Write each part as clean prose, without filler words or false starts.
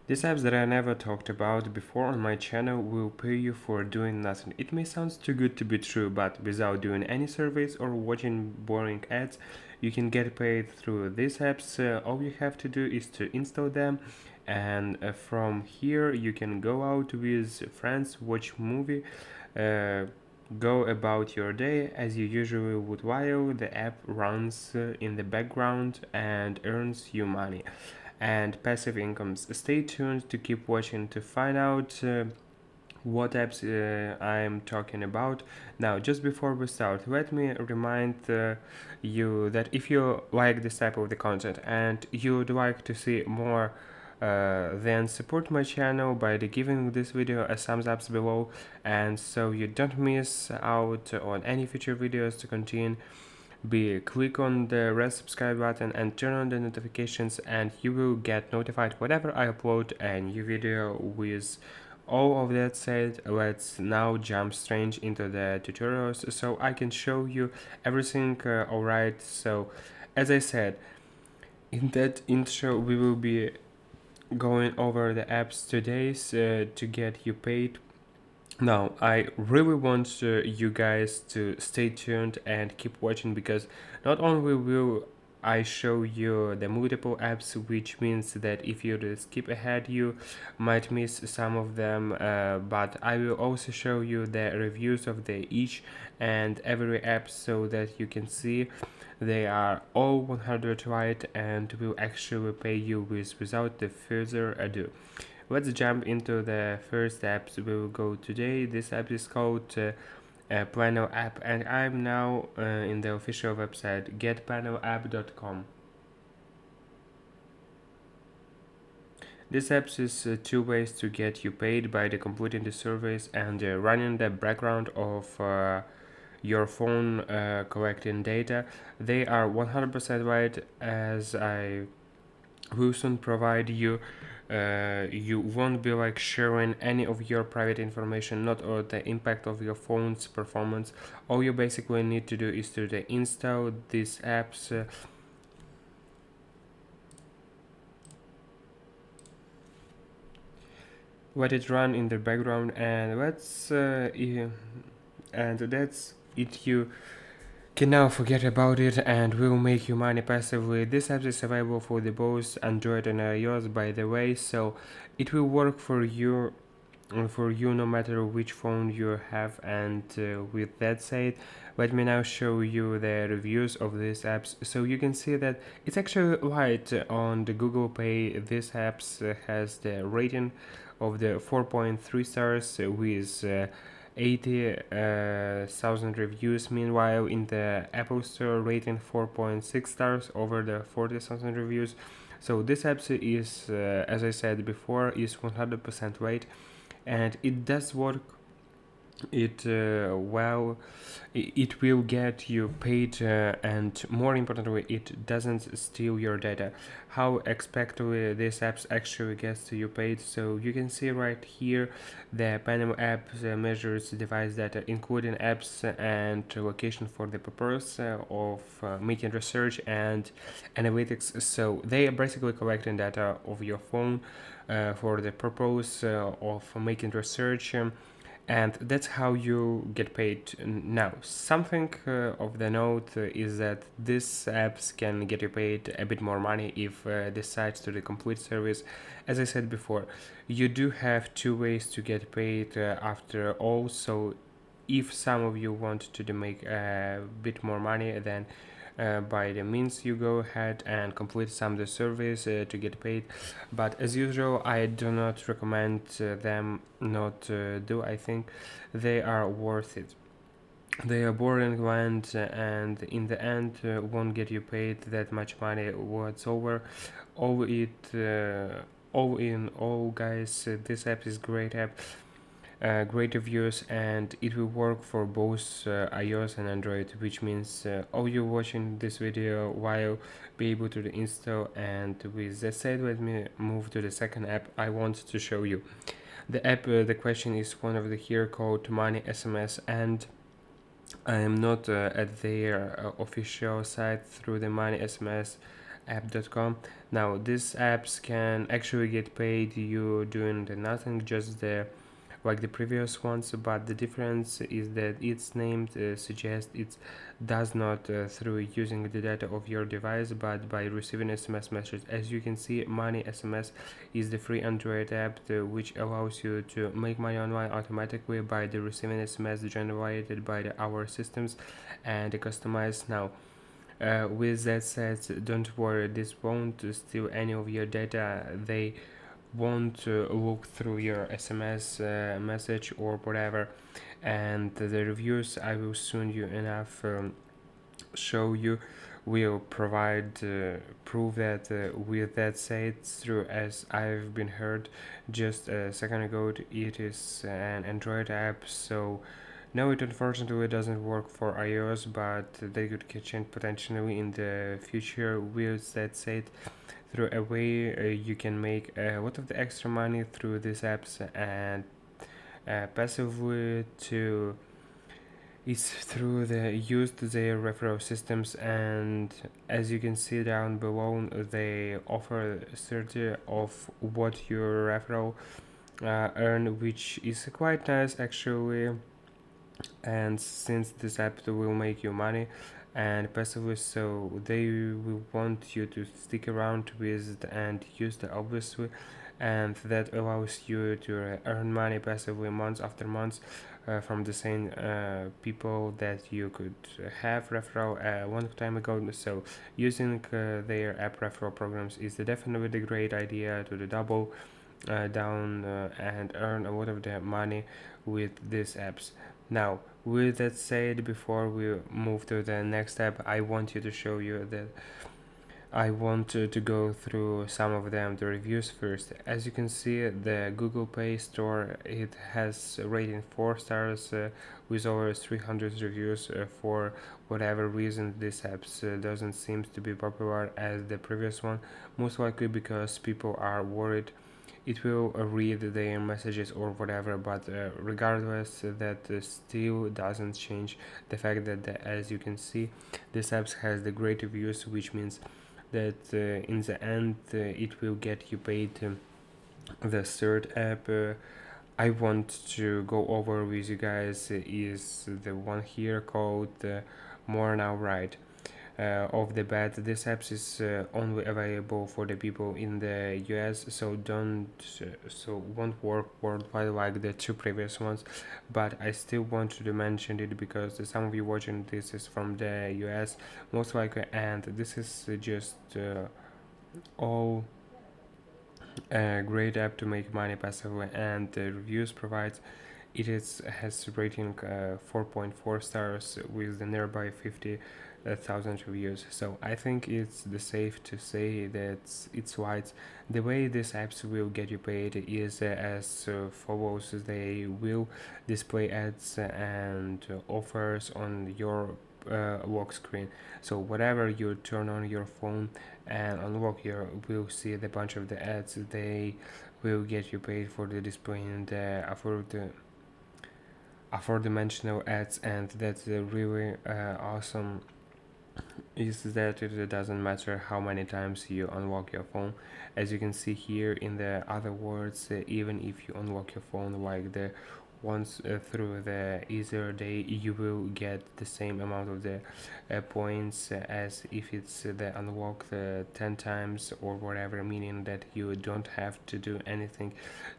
These apps that I never talked about before on my channel will pay you for doing nothing. It may sound too good to be true, but without doing any surveys or watching boring ads, you can get paid through these apps. All you have to do is to install them, and from here you can go out with friends, watch movie, uh, go about your day as you usually would while the app runs in the background and earns you money and passive incomes. Stay tuned to keep watching to find out what apps I'm talking about. Now, just before we start, let me remind you that if you like this type of the content and you'd like to see more, then support my channel by giving this video a thumbs up below, and so you don't miss out on any future videos to continue. Click on the red subscribe button and turn on the notifications, and you will get notified whenever I upload a new video. With all of that said, let's now jump straight into the tutorials so I can show you everything. Alright, so as I said, in that intro we will be going over the apps today to get you paid. Now, I really want you guys to stay tuned and keep watching, because not only will I show you the multiple apps, which means that if you skip ahead you might miss some of them, but I will also show you the reviews of the each and every app so that you can see they are all 100 right and will actually pay you without the further ado. Let's jump into the first apps we will go today. This app is called Plano app, and I'm now in the official website getplanoapp.com. This app is two ways to get you paid by the completing the surveys and running the background of your phone collecting data. They are 100% right, as I will soon provide you. You won't be like sharing any of your private information, not or the impact of your phone's performance. All you basically need to do is to install these apps. Let it run in the background, and and that's it. You can now forget about it and will make you money passively. This app is available for the both Android and iOS, by the way, so it will work for you no matter which phone you have. And with that said, let me now show you the reviews of these apps so you can see that it's actually right. On the Google Play, this apps has the rating of the 4.3 stars with 80,000 reviews. Meanwhile, in the Apple Store, rating 4.6 stars over the 40,000 reviews. So this app is, as I said before, is 100% right, and it does work. It will get you paid, and more importantly, it doesn't steal your data. How expectedly this app actually gets you paid? So you can see right here the panel app measures device data, including apps and location, for the purpose of making research and analytics. So they are basically collecting data of your phone for the purpose of making research. And that's how you get paid. Now, something of the note is that these apps can get you paid a bit more money if decides to the complete service. As I said before, you do have two ways to get paid after all. So if some of you want to make a bit more money, then by the means you go ahead and complete some of the surveys to get paid. But as usual, I do not recommend them not do. I think they are worth it. They are boring ones, and in the end won't get you paid that much money whatsoever. All it all in all, guys, this app is great app, great reviews, and it will work for both iOS and Android, which means all you watching this video while be able to install. And with that said, let me move to the second app I want to show you. The app, the question is one of the here called Money SMS, and I am not at their official site through the Money SMS app.com. Now these apps can actually get paid you doing the nothing, just the like the previous ones, but the difference is that its name suggests it does not through using the data of your device, but by receiving SMS message. As you can see, Money SMS is the free Android app which allows you to make money online automatically by the receiving SMS generated by our systems and customized. Now with that said, don't worry, this won't steal any of your data. They won't look through your SMS message or whatever. And the reviews I will soon you enough show you will provide proof that with that said through, as I've been heard just a second ago, it is an Android app, so no, it unfortunately doesn't work for iOS, but they could catch it potentially in the future. With that said, through a way you can make a lot of the extra money through these apps, and passively to is through the used their referral systems. And as you can see down below, they offer 30 of what your referral earn, which is quite nice actually. And since this app will make you money and passively, so they will want you to stick around with it and use it obviously, and that allows you to earn money passively months after months from the same people that you could have referral a long time ago. So using their app referral programs is definitely a great idea to the double down and earn a lot of the money with these apps. Now, with that said, before we move to the next step, I want you to show you that I want to go through some of them, the reviews first. As you can see, the Google Play Store, it has rating 4 stars with over 300 reviews. For whatever reason, this app doesn't seem to be popular as the previous one, most likely because people are worried it will read their messages or whatever. But regardless, that still doesn't change the fact that as you can see, this app has the great reviews, which means that in the end it will get you paid. The third app I want to go over with you guys is the one here called More Now Right. Of the bat, this app is only available for the people in the US, so don't so won't work worldwide like the two previous ones. But I still want to mention it because some of you watching this is from the US most likely, and this is just all a great app to make money passively, and the reviews provides it is has rating 4.4 stars with the nearby 50,000 reviews. So I think it's the safe to say that it's right. The way these apps will get you paid is as follows: they will display ads and offers on your lock screen. So whatever you turn on your phone and unlock, you will see the bunch of the ads. They will get you paid for the displaying the four-dimensional ads, and that's really awesome is that it doesn't matter how many times you unlock your phone. As you can see here in the other words, even if you unlock your phone like the once through the easier day, you will get the same amount of the points as if it's the unlocked 10 times or whatever, meaning that you don't have to do anything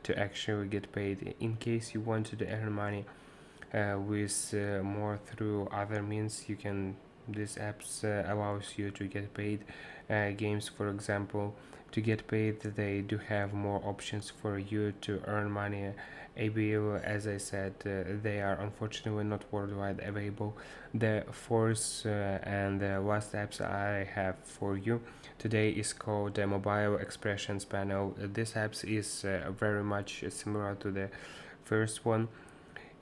to actually get paid. In case you want to earn money with more through other means, you can this apps allows you to get paid games, for example. To get paid, they do have more options for you to earn money. ABL, as I said, they are unfortunately not worldwide available. The fourth and the last apps I have for you today is called the Mobile Expressions Panel. This apps is very much similar to the first one.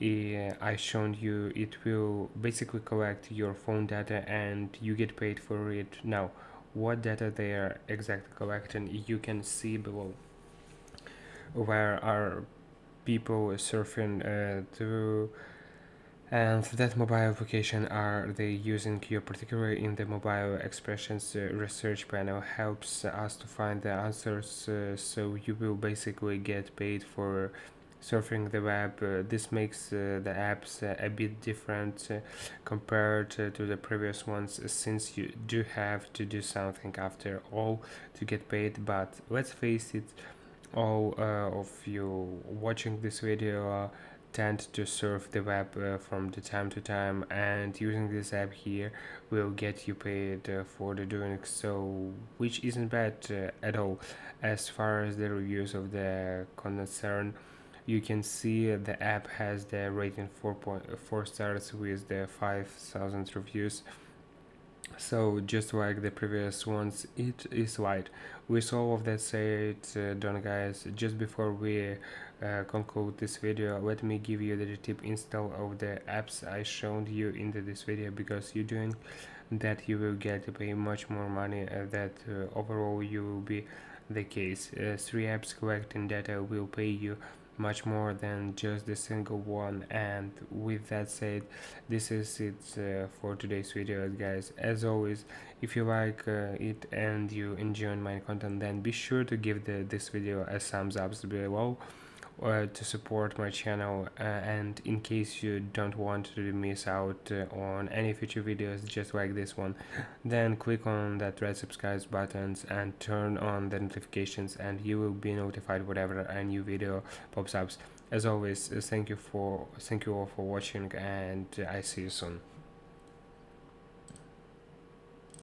I shown you. It will basically collect your phone data and you get paid for it. Now, what data they are exactly collecting, you can see below. Where are people surfing through And for that mobile application are they using your particularly in the mobile expressions research panel helps us to find the answers, so you will basically get paid for surfing the web. This makes the apps a bit different compared to the previous ones, since you do have to do something after all to get paid. But let's face it, all of you watching this video tend to surf the web from the time to time, and using this app here will get you paid for the doing so, which isn't bad at all. As far as the reviews of the concern, you can see the app has the rating 4.4 stars with the 5,000 reviews. So just like the previous ones, it is light. With all of that said, done guys, just before we conclude this video, let me give you the tip install of the apps I showed you in this video, because you doing that you will get to pay much more money that overall you will be the case. Three apps collecting data will pay you much more than just the single one. And with that said, this is it for today's video guys. As always, if you like it and you enjoy my content, then be sure to give this video a thumbs up below to support my channel, and in case you don't want to miss out on any future videos just like this one, then click on that red subscribe buttons and turn on the notifications, and you will be notified whenever a new video pops up. As always, thank you all for watching, and I see you soon.